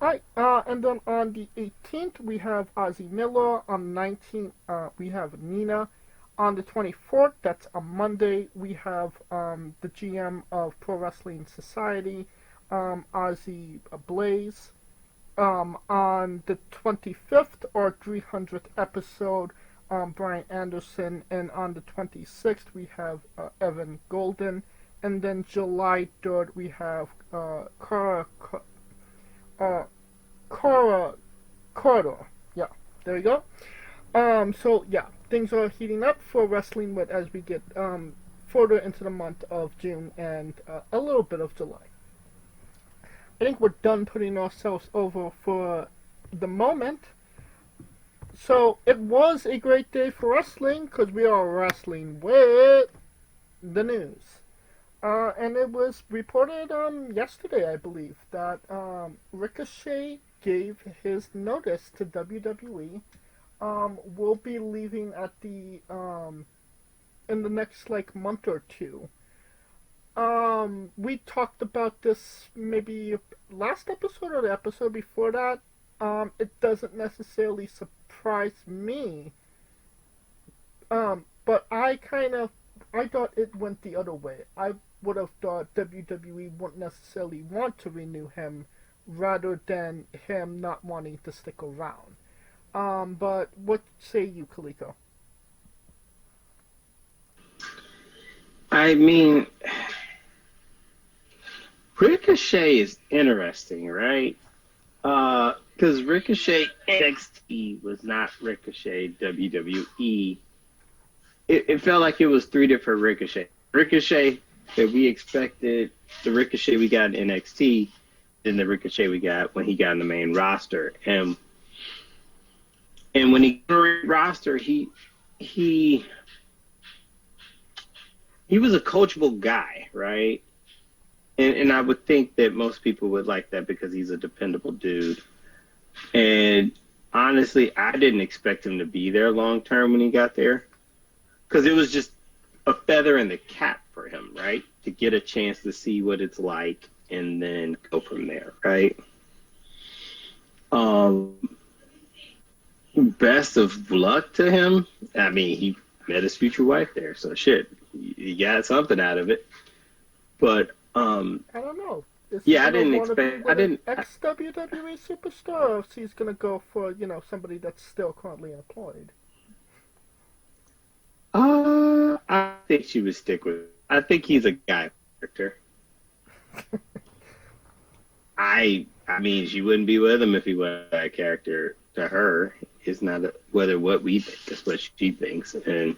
Hi, and then on the 18th we have Ozzy Miller. On the 19th we have Nina. On the 24th, that's a Monday, we have the GM of Pro Wrestling Society, Ozzy Blaze. On the 25th, our 300th episode, Brian Anderson. And on the 26th, we have Evan Golden. And then July 3rd, we have uh, Cora Corridor. Yeah, there you go. So yeah, things are heating up for Wrestling with as we get further into the month of June and a little bit of July. I think we're done putting ourselves over for the moment. So it was a great day for wrestling because we are wrestling with the news. And it was reported yesterday, I believe, that Ricochet gave his notice to WWE. Will be leaving at the in the next like month or two. We talked about this maybe last episode or the episode before that. It doesn't necessarily surprise me. But I thought it went the other way. I would have thought WWE wouldn't necessarily want to renew him rather than him not wanting to stick around. But what say you, Kaliko? I mean, Ricochet is interesting, right? Because Ricochet NXT was not Ricochet WWE. It felt like it was three different Ricochet. Ricochet that we expected, the Ricochet we got in NXT, then the Ricochet we got when he got in the main roster. And when he got in the roster, he was a coachable guy, right? And I would think that most people would like that because he's a dependable dude. And honestly, I didn't expect him to be there long term when he got there. Because it was just a feather in the cap for him, right? To get a chance to see what it's like and then go from there, right? Best of luck to him. I mean, he met his future wife there, so shit, he got something out of it. But I don't know. Is he yeah, I gonna didn't want to be expect. I with an didn't. ex WWE superstar, or if he's gonna go for somebody that's still currently employed? I think she would stick with. I think he's a guy character. I mean, she wouldn't be with him if he was a character. To her, it's not whether what we think, it's what she thinks, and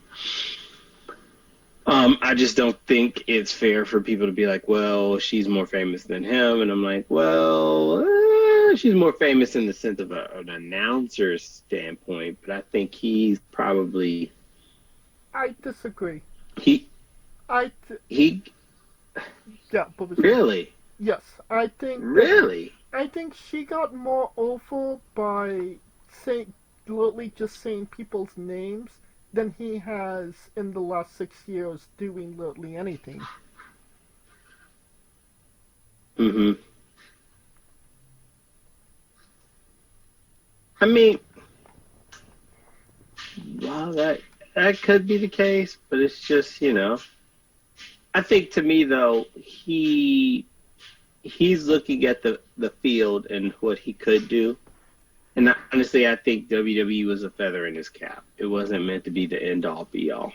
I just don't think it's fair for people to be like, well, she's more famous than him, and I'm like, well, she's more famous in the sense of an announcer standpoint, but I think he's probably I disagree. he I he yeah, but really yes, really. I think she got more over by literally just saying people's names than he has in the last 6 years doing literally anything. hmm I mean, well, that could be the case, but it's just I think to me though he's looking at the field and what he could do. And honestly, I think WWE was a feather in his cap. It wasn't meant to be the end all be all.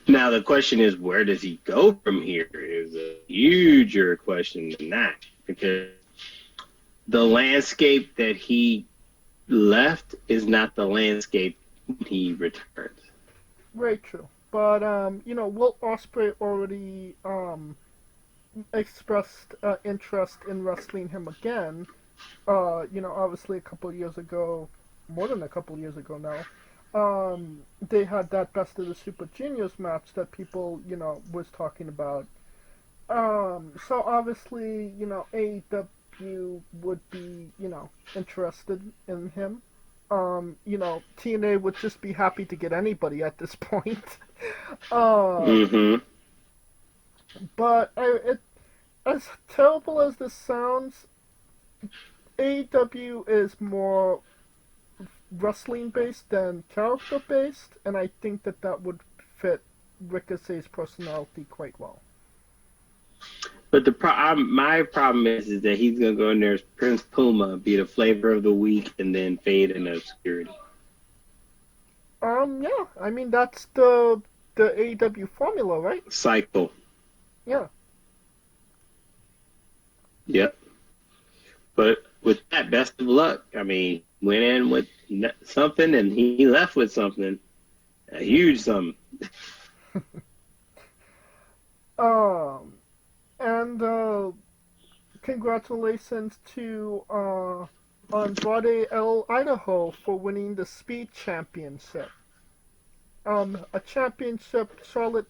Now the question is, where does he go from here? Is a huger question than that, because the landscape that he left is not the landscape when he returns. Very true. But Will Ospreay already expressed interest in wrestling him again. Obviously a couple of years ago, more than a couple of years ago now, they had that Best of the Super Juniors match that people, was talking about. So obviously, AEW would be, interested in him. TNA would just be happy to get anybody at this point. hmm But as terrible as this sounds, AEW is more wrestling based than character based, and I think that that would fit Ricochet's personality quite well. But my problem is that he's gonna go in there as Prince Puma, be the flavor of the week, and then fade into obscurity. Yeah, I mean that's the AEW formula, right? Cycle. Yeah. Yep. But with that, best of luck. I mean, went in with something and he left with something, a huge something. Um, and congratulations to Andrade El Idaho for winning the Speed Championship. A championship Charlotte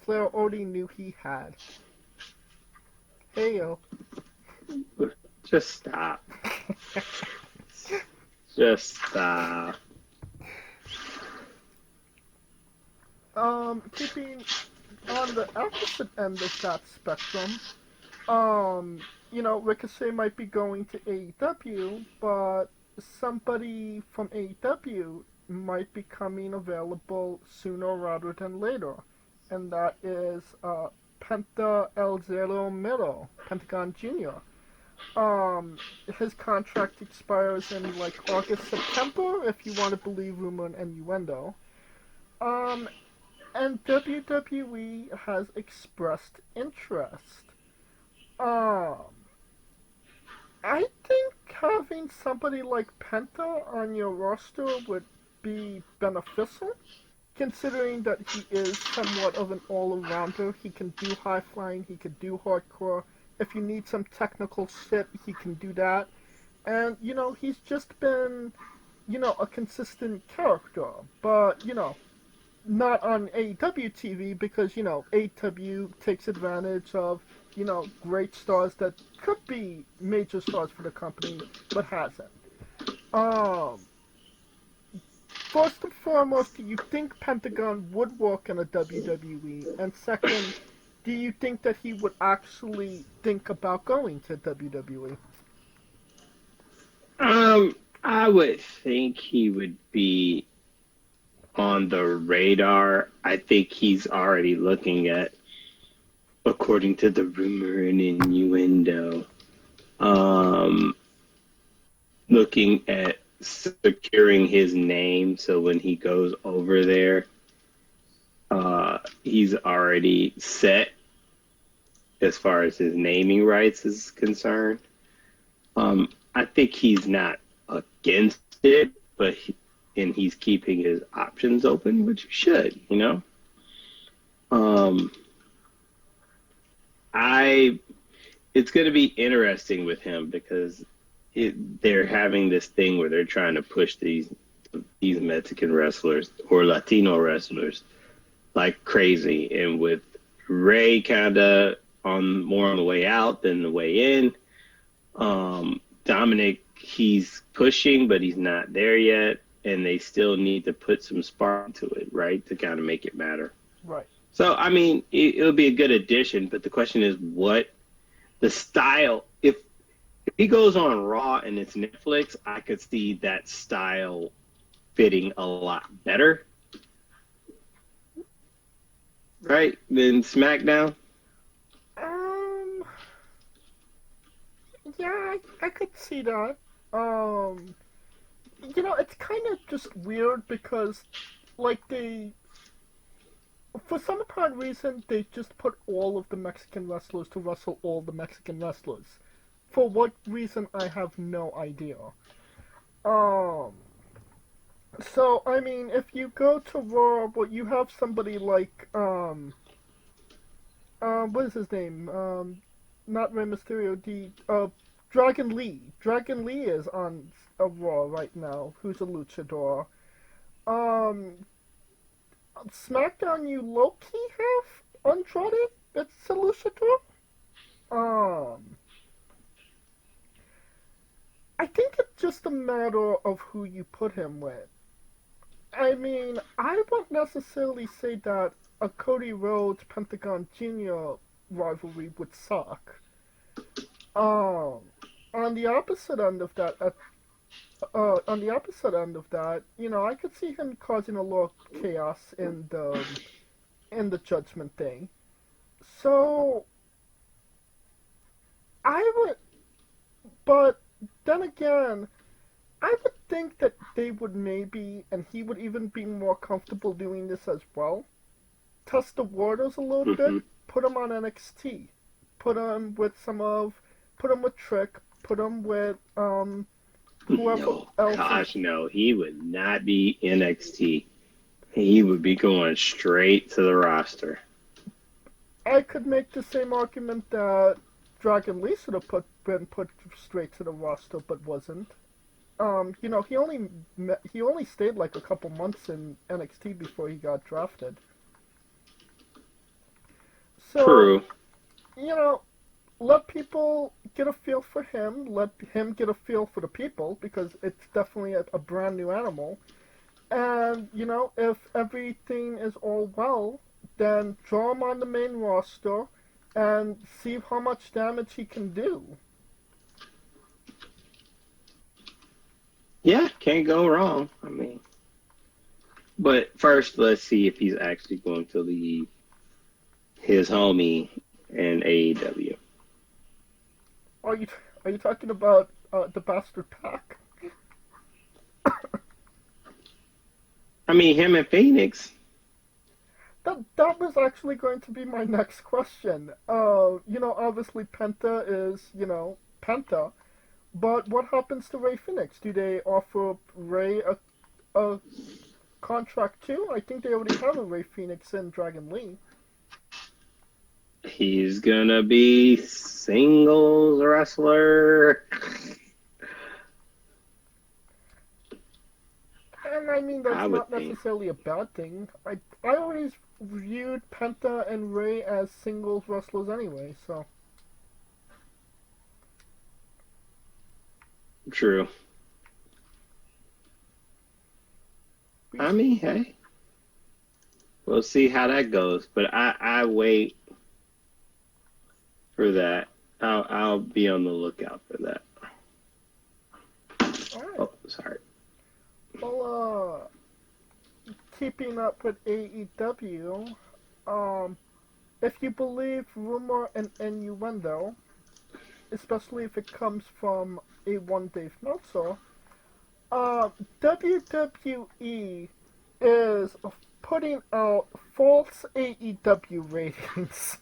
Flair already knew he had. Hey yo. Just stop. Just stop. Keeping on the opposite end of that spectrum, Ricochet might be going to AEW, but somebody from AEW might be coming available sooner rather than later, and that is Penta El Zero Miedo, Pentagon Jr. His contract expires in like August, September, if you want to believe rumor and innuendo. Um, and WWE has expressed interest. Um, I think having somebody like Penta on your roster would be beneficial, considering that he is somewhat of an all-arounder. He can do high flying, he can do hardcore. If you need some technical shit, he can do that. And, he's just been, a consistent character. But, not on AEW TV because, AEW takes advantage of, great stars that could be major stars for the company, but hasn't. Um, First and foremost, do you think Pentagon would work in a WWE? And second, do you think that he would actually think about going to WWE? I would think he would be on the radar. I think he's already looking at, according to the rumor and innuendo, looking at securing his name so when he goes over there, he's already set as far as his naming rights is concerned. I think he's not against it, but he's keeping his options open, which he should, It's going to be interesting with him because they're having this thing where they're trying to push these Mexican wrestlers or Latino wrestlers like crazy, and with Ray kind of more on the way out than the way in. Dominic, he's pushing, but he's not there yet, and they still need to put some spark to it, right, to kind of make it matter. Right. So, I mean, it'll be a good addition, but the question is what the style. If he goes on Raw and it's Netflix, I could see that style fitting a lot better, right, than SmackDown. Yeah, I could see that. It's kind of just weird because, like, for some apparent reason, they just put all of the Mexican wrestlers to wrestle all the Mexican wrestlers. For what reason, I have no idea. So, I mean, if you go to Raw, but you have somebody like, what is his name? Not Rey Mysterio, Dragon Lee. Dragon Lee is on a Raw right now, who's a luchador. SmackDown, you low-key have Andrade, it's a luchador. I think it's just a matter of who you put him with. I mean, I won't necessarily say that a Cody Rhodes Pentagon Jr. rivalry would suck. Um, on the opposite end of that, on the opposite end of that, I could see him causing a little chaos in the Judgment Day. So I would, but then again, I would think that they would maybe, and he would even be more comfortable doing this as well. Test the waters a little bit. Hmm. Put him on NXT. Put him with some of, put him with Trick. Put him with whoever No, else is. gosh, no, he would not be NXT. He would be going straight to the roster. I could make the same argument that Dragon Lee should have been put straight to the roster, but wasn't. He only stayed like a couple months in NXT before he got drafted. So True. you know, let people get a feel for him. Let him get a feel for the people because it's definitely a brand new animal. And if everything is all well, then draw him on the main roster and see how much damage he can do. Yeah, can't go wrong. I mean, but first, let's see if he's actually going to leave his homie in AEW. Are you are you talking about the Bastard Pack? I mean, him and Phoenix. That was actually going to be my next question. Obviously Penta is Penta, but what happens to Ray Phoenix? Do they offer Ray a contract too? I think they already have a Ray Phoenix in Dragon Lee. He's gonna be singles wrestler. And I mean that's I would not think. necessarily a bad thing. I always viewed Penta and Ray as singles wrestlers anyway, so True. we I mean, hey, we'll see how that goes. But I wait for that. I'll be on the lookout for that. all right. Oh, sorry. Well, keeping up with AEW, um, if you believe rumor and innuendo, especially if it comes from a one Dave Meltzer, WWE is putting out false AEW ratings.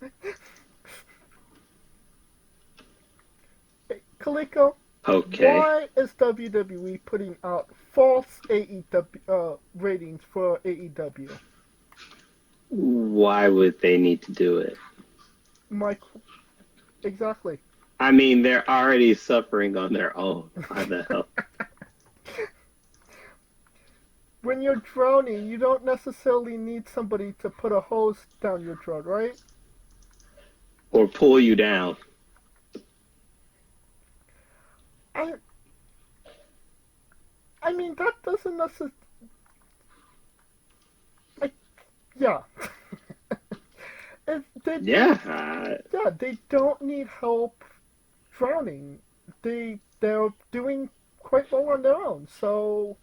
Kaliko, Okay. why is WWE putting out false AEW ratings for AEW? Why would they need to do it? Mike, exactly. I mean, they're already suffering on their own. Why the hell? When you're drowning, you don't necessarily need somebody to put a hose down your throat, right? Or pull you down. I I mean that doesn't necessarily. Yeah. Yeah. Yeah, they don't need help drowning. They're doing quite well on their own. So,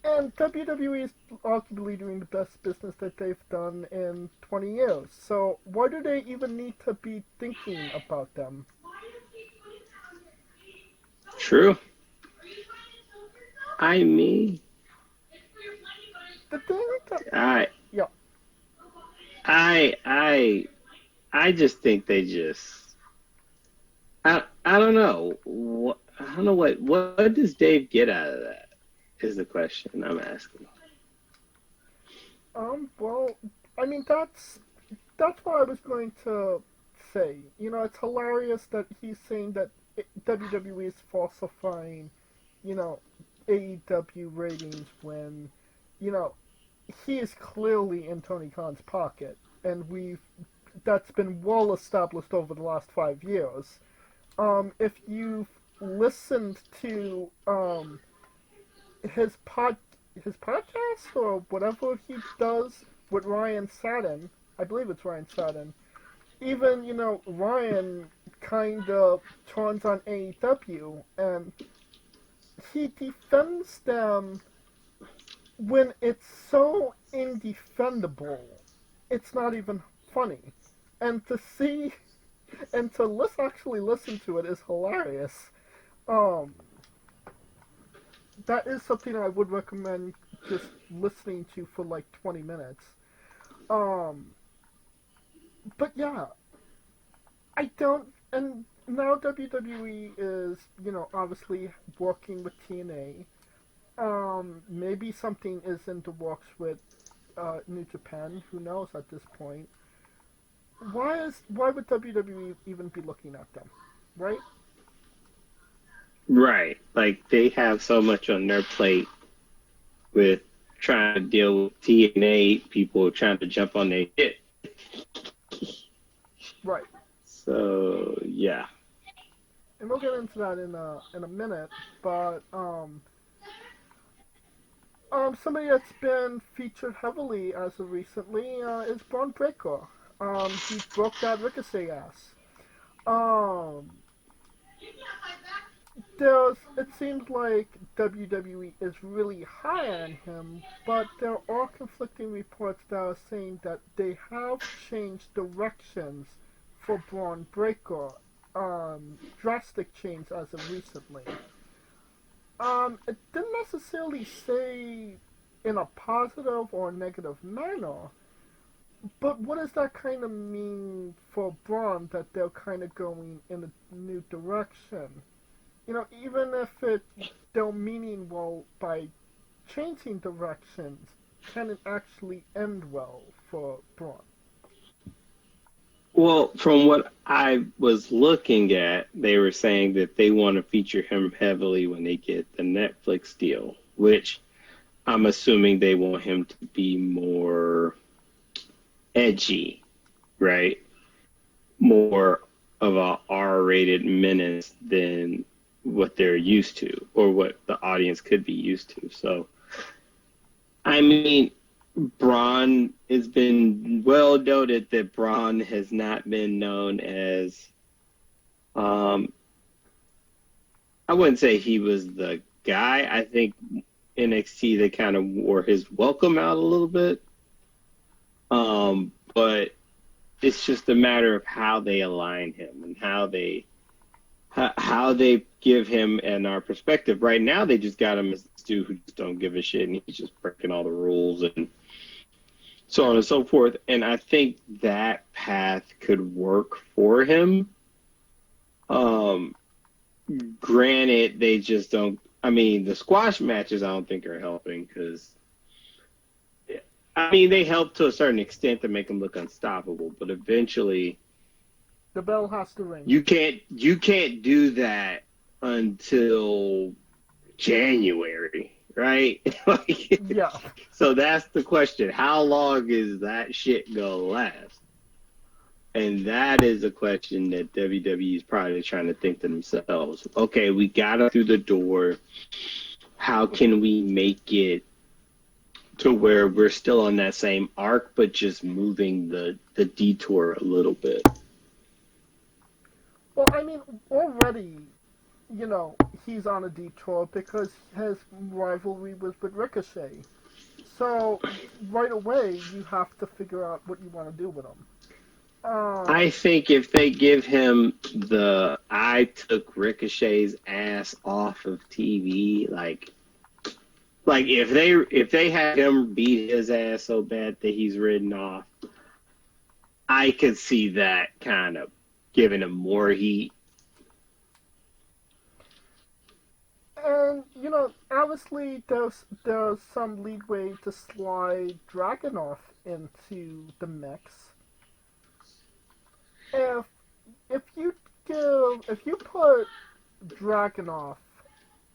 and WWE is arguably doing the best business that they've done in 20 years. So why do they even need to be thinking about them? True. I mean, The thing that I, yeah, I, I, I just think they just. I don't know. I don't know what does Dave get out of that? Is the question I'm asking. well, I mean that's what I was going to say. It's hilarious that he's saying that WWE is falsifying, you know, AEW ratings when, you know, he is clearly in Tony Khan's pocket, and that's been well established over the last 5 years. If you've listened to his pod his podcast or whatever he does with Ryan Satin, I believe it's Ryan Satin. even, Ryan kind of turns on AEW, and he defends them when it's so indefendable, it's not even funny. And to see and to actually listen to it is hilarious. Um, that is something I would recommend just listening to for like 20 minutes. Um, but yeah, I don't. And now WWE is, obviously working with TNA. Maybe something is in the works with New Japan. Who knows at this point? Why would WWE even be looking at them, right? Right. Like they have so much on their plate with trying to deal with TNA people trying to jump on their hit. Right. So yeah. And we'll get into that in a minute. But somebody that's been featured heavily as of recently is Braun Breaker. He broke that Ricochet ass. Um, it seems like WWE is really high on him, but there are conflicting reports that are saying that they have changed directions for Braun Breaker. Drastic change as of recently. It didn't necessarily say in a positive or negative manner, but what does that kind of mean for Braun that they're kind of going in a new direction? Even if they're meaning well by changing directions, can it actually end well for Braun? Well, from what I was looking at, they were saying that they want to feature him heavily when they get the Netflix deal, which I'm assuming they want him to be more edgy, right? More of a R-rated menace than what they're used to or what the audience could be used to. So, I mean, Braun has been well noted that Braun has not been known as, um, I wouldn't say he was the guy. I think NXT, they kind of wore his welcome out a little bit. But it's just a matter of how they align him and how they give him and our perspective. Right now, they just got him as this dude who just don't give a shit and he's just breaking all the rules and so on and so forth. And I think that path could work for him. Granted, they just don't. I mean, the squash matches I don't think are helping because I mean they help to a certain extent to make him look unstoppable, but eventually The bell has to ring. you can't do that until January, right? Yeah. So that's the question. How long is that shit gonna last? And that is a question that WWE is probably trying to think to themselves. Okay, we got him through the door. How can we make it to where we're still on that same arc, but just moving the detour a little bit? Well, I mean, already, he's on a detour because his rivalry was with Ricochet. So, right away, you have to figure out what you want to do with him. I think if they give him the I took Ricochet's ass off of TV, like if they had him beat his ass so bad that he's ridden off, I could see that kind of giving him more heat. And, obviously, there's some leadway to slide Dragunov into the mix. If if you put Dragunov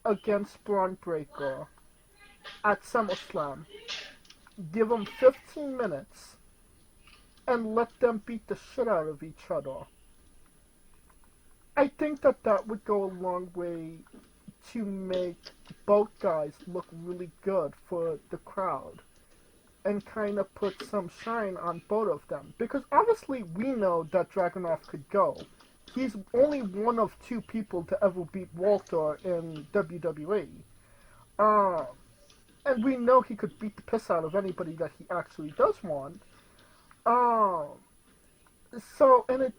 against Braun Breaker at SummerSlam, give them 15 minutes and let them beat the shit out of each other, I think that would go a long way to make both guys look really good for the crowd. and kind of put some shine on both of them. Because obviously we know that Dragunov could go. He's only one of two people to ever beat Walter in WWE. Uh, and we know he could beat the piss out of anybody that he actually does want. Um, so, and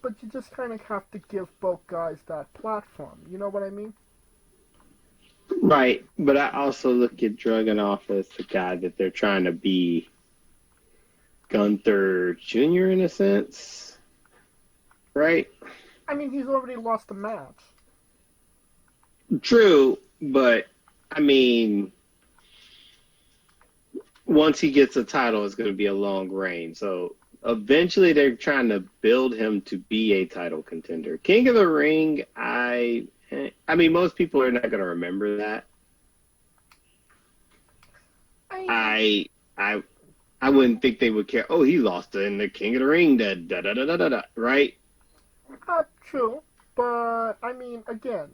but you just kind of have to give both guys that platform. You know what I mean? Right, but I also look at Dragunov as the guy that they're trying to be Gunther Jr. in a sense, right? I mean, he's already lost a match. True, but I mean, once he gets a title, it's going to be a long reign. So eventually, they're trying to build him to be a title contender. King of the Ring, I mean, most people are not going to remember that. I wouldn't think they would care. Oh, he lost in the King of the Ring, right? True, but I mean, again,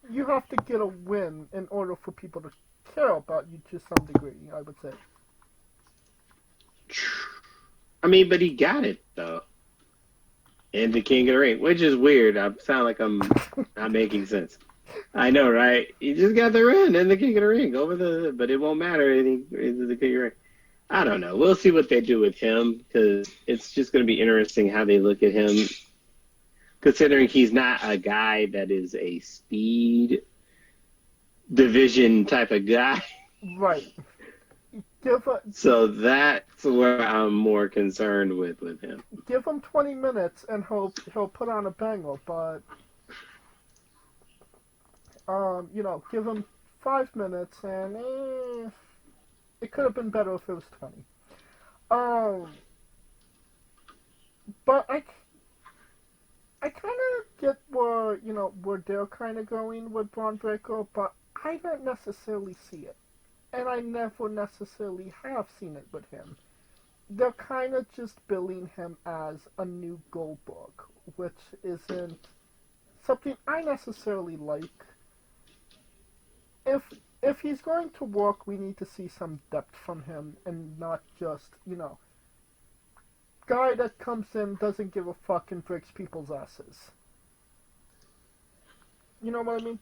you have to get a win in order for people to care about you to some degree, I would say. I mean, but he got it though. In the King of the Ring, which is weird. I sound like I'm not making sense. I know, right? You just got the run in the King of the Ring but it won't matter in the King of the Ring. I don't know. We'll see what they do with him because it's just going to be interesting how they look at him, considering he's not a guy that is a speed division type of guy. Right. So that's where I'm more concerned with him. Give him 20 minutes and he'll put on a banger, but give him 5 minutes and it could have been better if it was 20. But I kind of get where they're kind of going with Braun Breaker, but I don't necessarily see it. And I never necessarily have seen it with him. They're kind of just billing him as a new Goldberg, which isn't something I necessarily like. If he's going to work, we need to see some depth from him and not just, guy that comes in, doesn't give a fuck, and breaks people's asses. You know what I mean?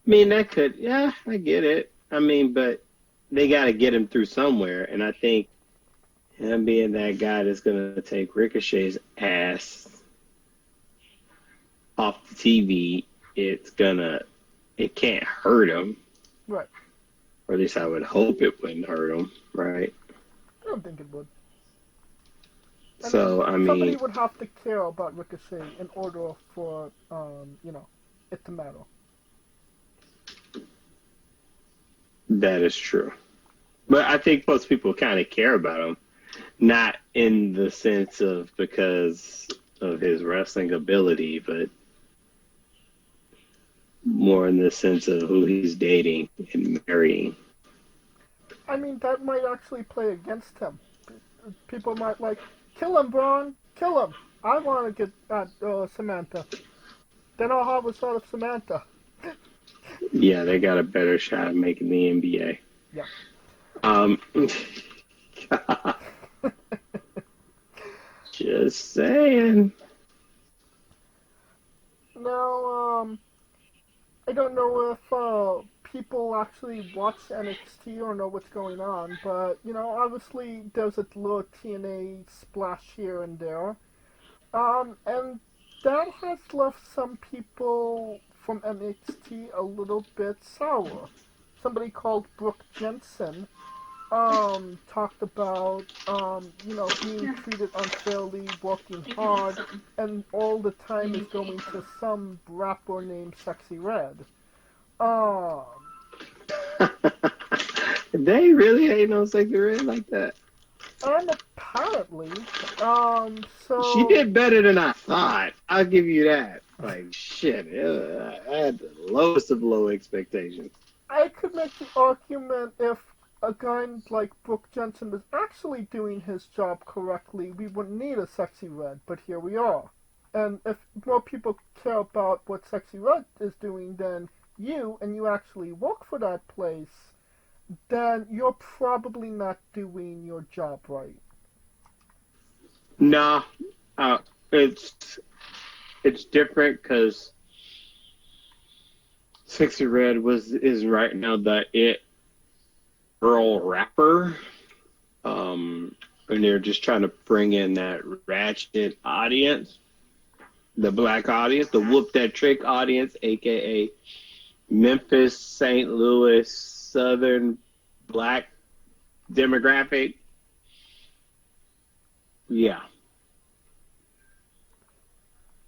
I mean, I get it. I mean, but they got to get him through somewhere. And I think him being that guy that's going to take Ricochet's ass off the TV, it can't hurt him. Right. Or at least I would hope it wouldn't hurt him, right? I don't think it would. I mean, somebody would have to care about Ricochet in order for, it to matter. That is true. But I think most people kind of care about him. Not in the sense of because of his wrestling ability, but more in the sense of who he's dating and marrying. I mean, that might actually play against him. People might kill him, Braun, kill him. I want to get at Samantha. Then I'll have a shot of Samantha. Yeah, they got a better shot at making the NBA. Yeah. Just saying. Now, I don't know if people actually watch NXT or know what's going on, but, obviously there's a little TNA splash here and there. And that has left some people from NXT a little bit sour. Somebody called Brook Jensen talked about, being treated unfairly, working hard, and all the time is going to some rapper named Sexyy Red. They really ain't on Sexyy Red like that. And apparently, so... She did better than I thought. I'll give you that. Shit, I had the lowest of low expectations. I could make the argument if a guy like Brook Jensen was actually doing his job correctly, we wouldn't need a Sexyy Red, but here we are. And if more people care about what Sexyy Red is doing than you, and you actually work for that place, then you're probably not doing your job right. Nah, uh, it's it's different because Sexyy Red is right now the it girl rapper. And they're just trying to bring in that ratchet audience, the black audience, the whoop that trick audience, aka Memphis, St. Louis, Southern black demographic. Yeah,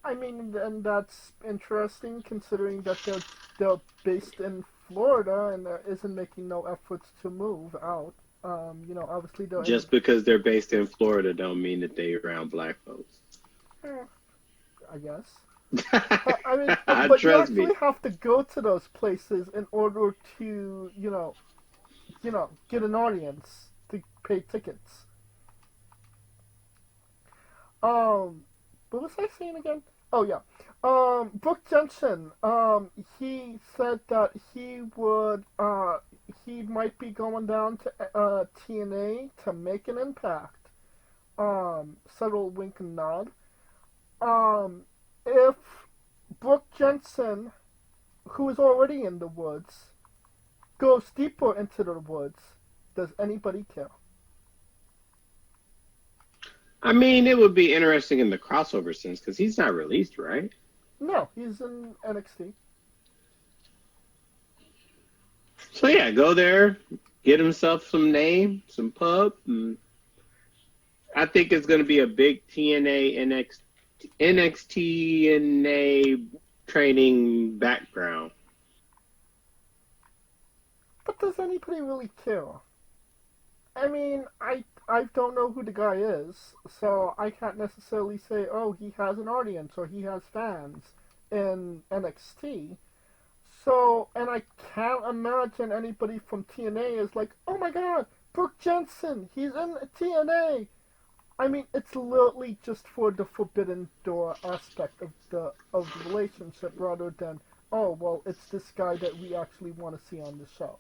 I mean, and that's interesting considering that they're based in Florida and isn't making no efforts to move out. Obviously they're in. just because they're based in Florida don't mean that they around black folks. Eh, I guess. But I mean, but you Trust me. actually have to go to those places in order to, get an audience to pay tickets. What was I saying again? Oh yeah. Brook Jensen. He said that he might be going down to TNA to make an impact. Subtle wink and nod. Um, if Brook Jensen, who is already in the woods, goes deeper into the woods, does anybody care? I mean, it would be interesting in the crossover sense because he's not released, right? No, he's in NXT. So yeah, go there, get himself some name, some pub. And I think it's going to be a big TNA NXT TNA training background. But does anybody really care? I mean, I don't know who the guy is, so I can't necessarily say, oh, he has an audience or he has fans in NXT. So, and I can't imagine anybody from TNA is like, oh my god, Brook Jensen, he's in TNA. I mean, it's literally just for the Forbidden Door aspect of the relationship rather than, oh, well, it's this guy that we actually want to see on the show.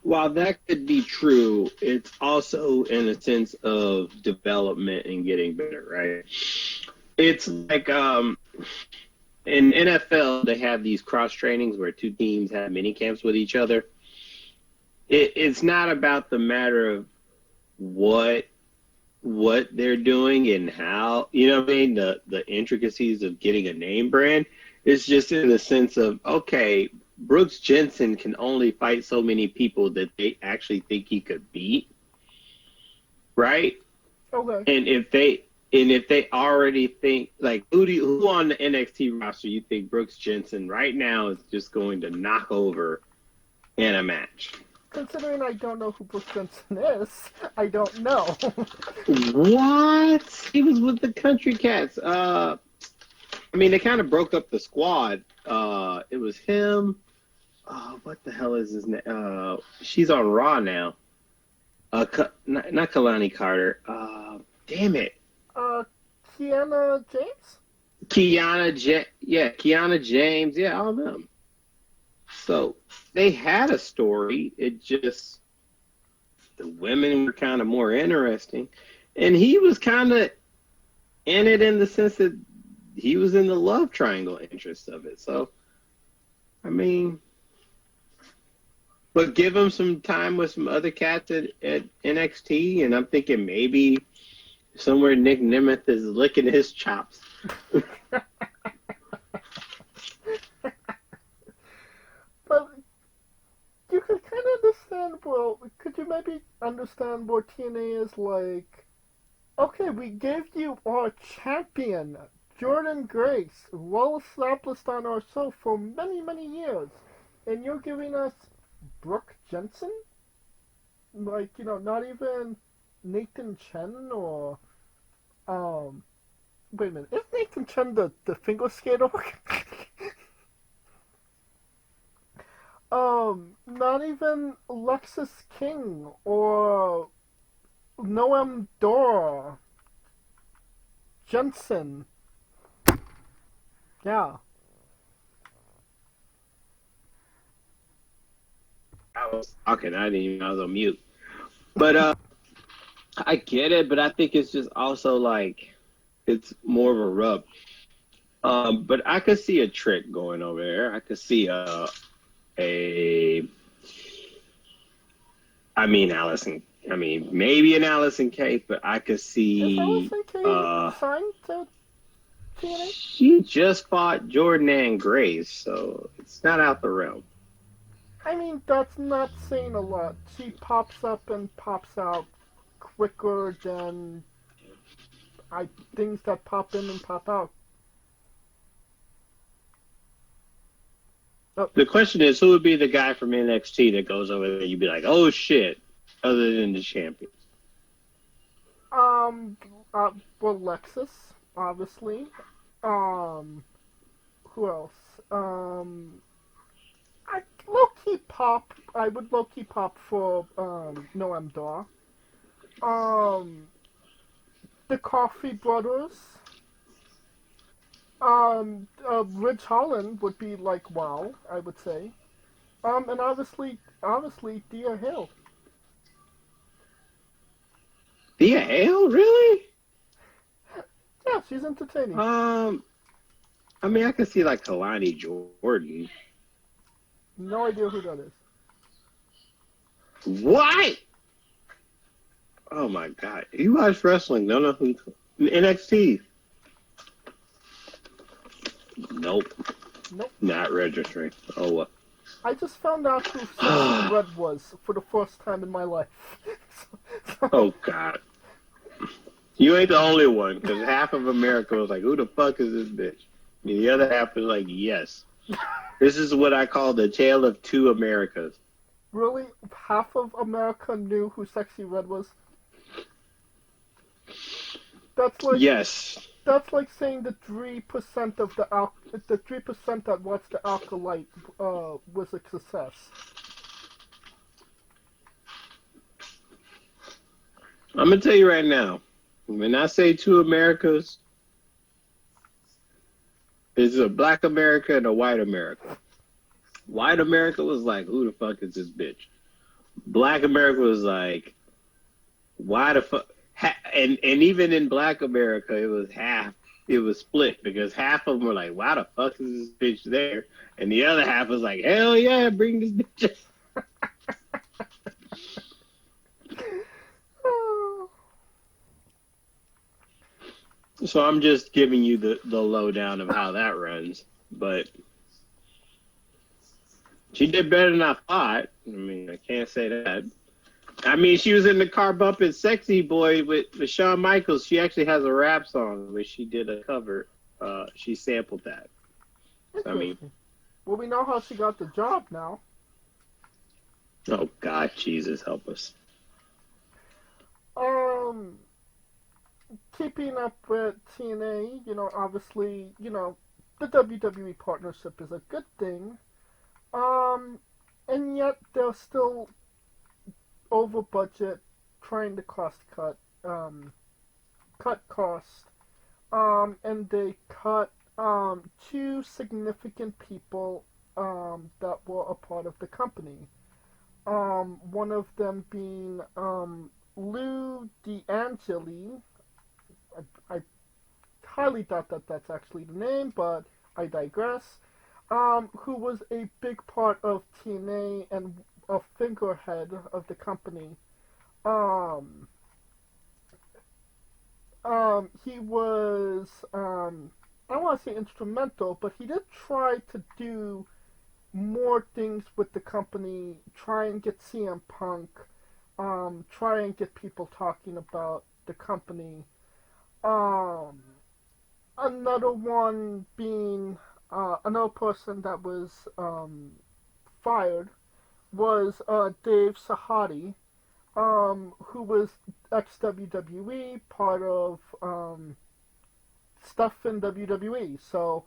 While that could be true, it's also in a sense of development and getting better, right? It's like in NFL they have these cross trainings where two teams have mini camps with each other. It's not about the matter of what they're doing and how, you know what I mean, the intricacies of getting a name brand. It's just in the sense of, okay, Brooks Jensen can only fight so many people that they actually think he could beat, right? Okay. And if they already think, like, who on the NXT roster you think Brooks Jensen right now is just going to knock over in a match? Considering I don't know who Brook Jensen is, I don't know. What? He was with the Country Cats. I mean, they kind of broke up the squad. It was him. What the hell is his name? She's on Raw now. Not Kalani Carter. Damn it. uh, Kiana James? Kiana James. Yeah, all of them. So they had a story. It just the women were kind of more interesting, and he was kind of in it in the sense that he was in the love triangle interest of it. So I mean, but give him some time with some other cats at NXT, and I'm thinking maybe somewhere Nick Nemeth is licking his chops. But you could kind of understand, well, could you maybe understand where TNA is like, okay, we gave you our champion, Jordan Grace, well established on our show for many, many years, and you're giving us Brooke Jensen? Like, not even Nathan Chen or, um, wait a minute, is Nathan Chen the finger skater? Not even Lexus King or Noam Dora Jensen. Yeah. I was talking. I didn't even know I was on mute. But I get it, but I think it's just also like it's more of a rub. But I could see a trick going over there. I could see a I mean Allison. I mean maybe an Allison Kate, but I could Is see Allison Kay signed to TNA? she just fought Jordan Ann Grace, so it's not out the realm. I mean, that's not saying a lot. She pops up and pops out quicker than things that pop in and pop out. Oh, The question is, who would be the guy from NXT that goes over there? You'd be like, oh shit, other than the champion. um, well, Lexus, obviously. Who else? I low key pop. I would low key pop for Noam Dar. Um, the Coffee Brothers. Ridge Holland would be like wow, I would say. And obviously, Dia Hill. Thea Hale, really? Yeah, she's entertaining. I mean, I could see like Kalani Jordan. No idea who that is. What? Oh my god! You watch wrestling? Don't know who NXT? Nope, Nope. not registering. Oh well. I just found out who Sexyy Red was for the first time in my life. Oh god. You ain't the only one, because half of America was like, who the fuck is this bitch? And the other half was like, yes. This is what I call the tale of two Americas. Really? Half of America knew who Sexyy Red was? That's like Yes. that's like saying the 3% of the 3% that watched the Alkalite was a success. I'm going to tell you right now, when I say two Americas, it's a black America and a white America. White America was like, who the fuck is this bitch? Black America was like, why the fuck? And even in Black America, it was half. It was split because half of them were like, why the fuck is this bitch there? And the other half was like, hell yeah, bring this bitch up. So I'm just giving you the lowdown of how that runs. But she did better than I thought. I mean, I can't say that. I mean, she was in the car bumping Sexy Boy with Shawn Michaels. She actually has a rap song where she did a cover. She sampled that. So, I mean, well, we know how she got the job now. oh, God, Jesus, help us. Keeping up with TNA, obviously, the WWE partnership is a good thing. And yet they're still over budget, trying to cut costs. And they cut two significant people that were a part of the company. One of them being Lou D'Angeli. I highly doubt that that's actually the name, but I digress. Who was a big part of TNA and a figurehead of the company. He was, I don't want to say instrumental, but he did try to do more things with the company, try and get CM Punk, try and get people talking about the company. Another one being another person that was fired was Dave Sahadi, who was ex-WWE, part of stuff in WWE. So,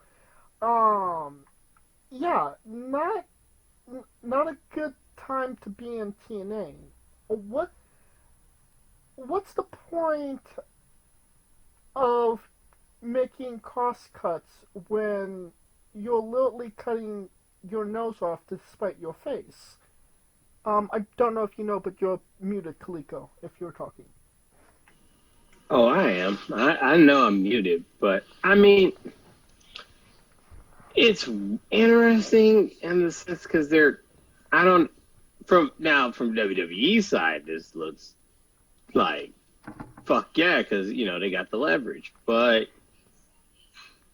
yeah, not a good time to be in TNA. What's the point of making cost cuts when you're literally cutting your nose off to spite your face? I don't know if you know, but you're muted, Kaliko, if you're talking. Oh, I am. I know I'm muted, but I mean, it's interesting in the sense because I don't, from WWE side, this looks like, fuck yeah, because, they got the leverage. But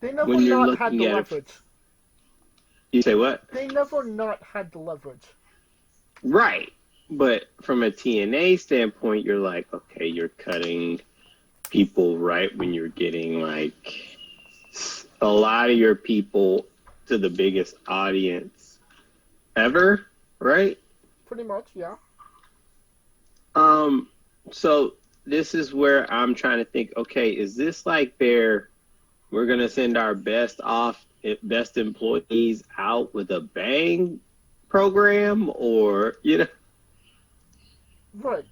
They never when you're not had looking the at it, leverage. you say what? They never not had the leverage. Right. But from a TNA standpoint, you're like, okay, you're cutting people right when you're getting like a lot of your people to the biggest audience ever, right? Pretty much, yeah. Um, so this is where I'm trying to think, okay, is this like we're gonna send our best employees out with a bang program, or Right.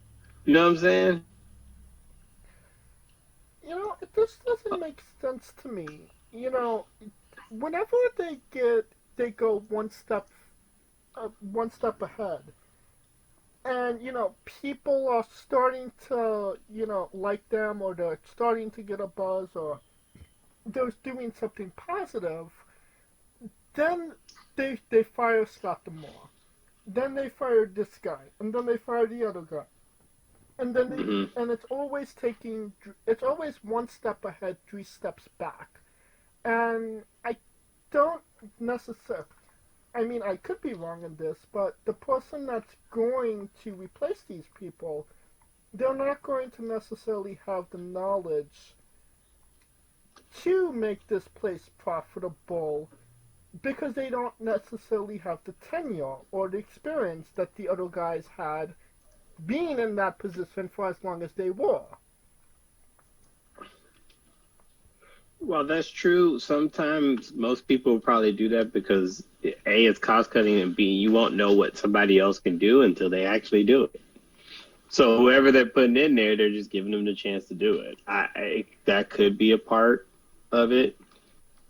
you know what I'm saying? This doesn't make sense to me. Whenever they go one step ahead, and people are starting to like them, or they're starting to get a buzz, or they're doing something positive, then they fire Scott Demore. Then they fire this guy, and then they fire the other guy, and then Hmm. it's always one step ahead, three steps back, and I don't necessarily. I mean, I could be wrong in this, but the person that's going to replace these people, they're not going to necessarily have the knowledge to make this place profitable because they don't necessarily have the tenure or the experience that the other guys had being in that position for as long as they were. Well, that's true. Sometimes most people probably do that because A, it's cost cutting, and B, you won't know what somebody else can do until they actually do it. So whoever they're putting in there, they're just giving them the chance to do it. That could be a part of it.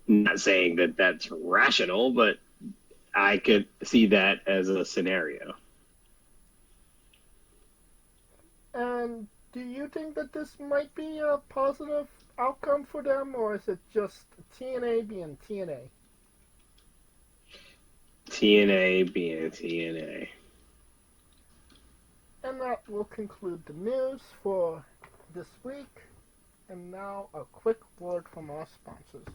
I'm not saying that that's rational, but I could see that as a scenario. And do you think that this might be a positive outcome for them, or is it just TNA being TNA? TNA being TNA. And that will conclude the news for this week. And now a quick word from our sponsors.